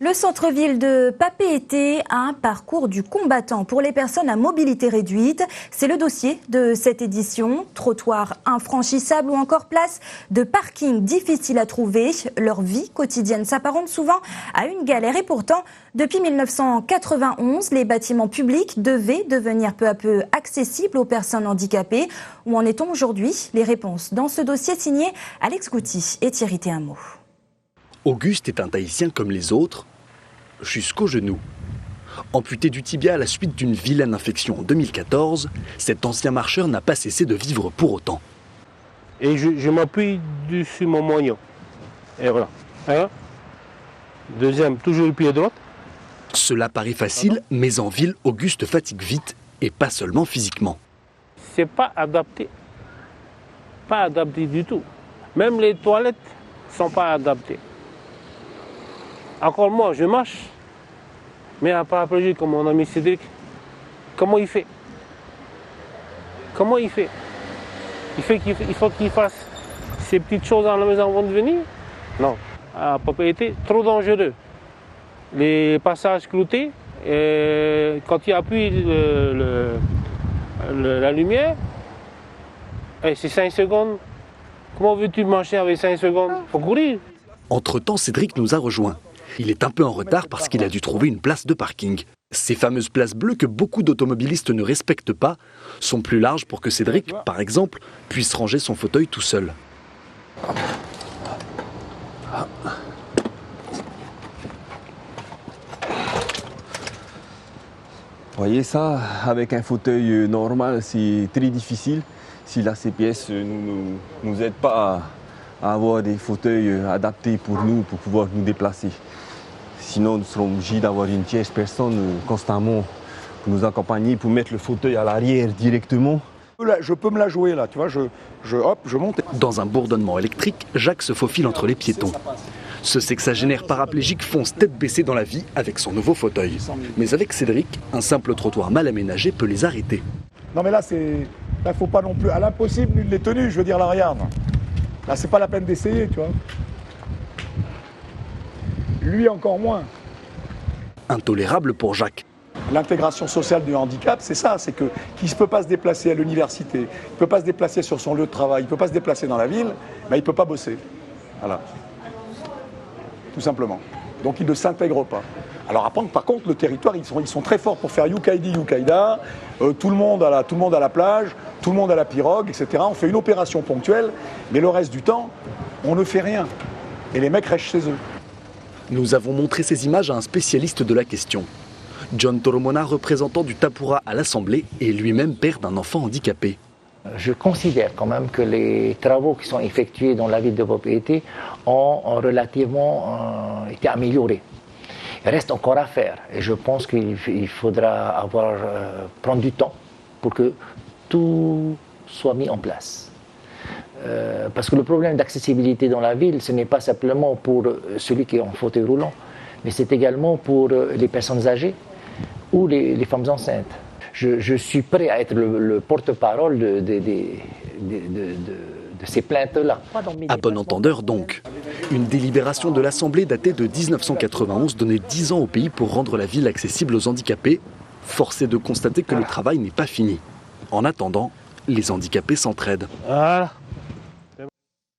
Le centre-ville de Papeete a un parcours du combattant pour les personnes à mobilité réduite. C'est le dossier de cette édition. Trottoirs infranchissables ou encore place de parking difficiles à trouver. Leur vie quotidienne s'apparente souvent à une galère. Et pourtant, depuis 1991, les bâtiments publics devaient devenir peu à peu accessibles aux personnes handicapées. Où en est-on aujourd'hui? Les réponses dans ce dossier signé Alex Gouty et Thierry Théamo. Auguste est un Tahitien comme les autres, jusqu'au genou. Amputé du tibia à la suite d'une vilaine infection en 2014, cet ancien marcheur n'a pas cessé de vivre pour autant. Et je m'appuie dessus mon moignon. Et voilà. Hein? Deuxième, toujours le pied droit. Cela paraît facile, mais en ville, Auguste fatigue vite, et pas seulement physiquement. C'est pas adapté. Pas adapté du tout. Même les toilettes ne sont pas adaptées. Encore moi, je marche, mais un paraplégique comme mon ami Cédric, comment il fait? Comment il fait? Il faut qu'il fasse ces petites choses à la maison avant de venir? Non, à Papeete, trop dangereux. Les passages cloutés, quand il appuie la lumière, c'est 5 secondes. Comment veux-tu marcher avec 5 secondes? Il faut courir. Entre-temps, Cédric nous a rejoints. Il est un peu en retard parce qu'il a dû trouver une place de parking. Ces fameuses places bleues que beaucoup d'automobilistes ne respectent pas sont plus larges pour que Cédric, par exemple, puisse ranger son fauteuil tout seul. Vous voyez ça, avec un fauteuil normal, c'est très difficile si la CPS ne nous aide pas à avoir des fauteuils adaptés pour nous, pour pouvoir nous déplacer. Sinon, nous serons obligés d'avoir une tierce personne constamment pour nous accompagner, pour mettre le fauteuil à l'arrière directement. Je peux me la jouer là, tu vois, je monte. Dans un bourdonnement électrique, Jacques se faufile entre les piétons. Ce sexagénaire paraplégique fonce tête baissée dans la vie avec son nouveau fauteuil. Mais avec Cédric, un simple trottoir mal aménagé peut les arrêter. Non mais là, faut pas non plus, à l'impossible, nul n'est tenu, je veux dire, là, regarde. Là, c'est pas la peine d'essayer, tu vois. Lui encore moins. Intolérable pour Jacques. L'intégration sociale du handicap, c'est ça, c'est qu'il ne peut pas se déplacer à l'université, il ne peut pas se déplacer sur son lieu de travail, il ne peut pas se déplacer dans la ville, mais il ne peut pas bosser. Voilà. Tout simplement. Donc il ne s'intègre pas. Alors après, par contre, le territoire, ils sont très forts pour faire Yukaidi, Yukaïda, tout le monde à la plage, tout le monde à la pirogue, etc. On fait une opération ponctuelle, mais le reste du temps, on ne fait rien. Et les mecs restent chez eux. Nous avons montré ces images à un spécialiste de la question. John Toromona, représentant du Tapura à l'Assemblée, est lui-même père d'un enfant handicapé. Je considère quand même que les travaux qui sont effectués dans la ville de Papeete ont relativement été améliorés. Il reste encore à faire et je pense qu'il faudra prendre du temps pour que tout soit mis en place. Parce que le problème d'accessibilité dans la ville, ce n'est pas simplement pour celui qui est en fauteuil roulant, mais c'est également pour les personnes âgées ou les femmes enceintes. Je suis prêt à être le porte-parole de ces plaintes-là. À bon entendeur donc. Une délibération de l'Assemblée datée de 1991 donnait 10 ans au pays pour rendre la ville accessible aux handicapés. Force est de constater que le travail n'est pas fini. En attendant, les handicapés s'entraident. Voilà.